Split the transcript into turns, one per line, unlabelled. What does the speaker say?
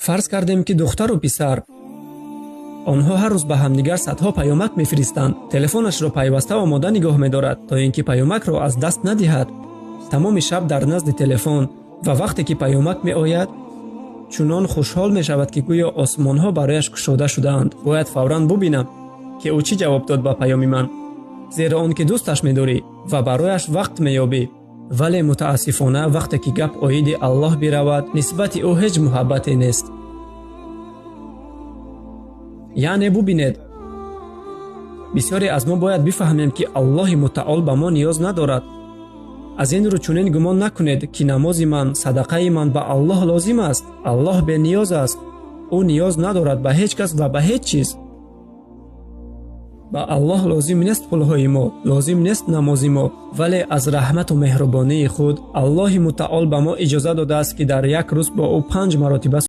фарз кардем ки духтару писар онҳо ҳар рӯз ба ҳамдигар садҳо паёмак мефиристанд. Телефонашро пайваста омода нигоҳ медорад, то ин ки паёмакро аз даст надиҳад. Тамоми шаб дар назди телефон ва вақте ки паёмак меояд, чунон хушҳол мешавад ки гӯё осмонҳо барояш кушода шудаанд. Бояд фавран бубинам ки ӯ чӣ ҷавоб дод ба паёми ман. Зеро он ки дӯсташ медорӣ ва барояш вақт меёбӣ. Вале мутаассифона вақте ки гап оиди Аллоҳ биравад, нисбати ӯ ҳеҷ муҳаббате нест. яъне бубинед, бисёре аз мо бояд бифаҳмем ки Аллоҳи мутаол ба мо ниёз надорад. аз ин рӯ чунин гумон накунед ки намози ман, садақаи ман ба Аллоҳ лозим аст. Аллоҳ бениёз аст. ӯ ниёз надорад ба ҳеҷ кас ва ба ҳеҷ чиз. ба Аллоҳ лозим нест пулҳои мо, лозим нест намози мо, вале аз раҳмату меҳрубонии худ Аллоҳи мутаол ба мо иҷоза додааст ки дар як рӯз бо ӯ 5 маротиба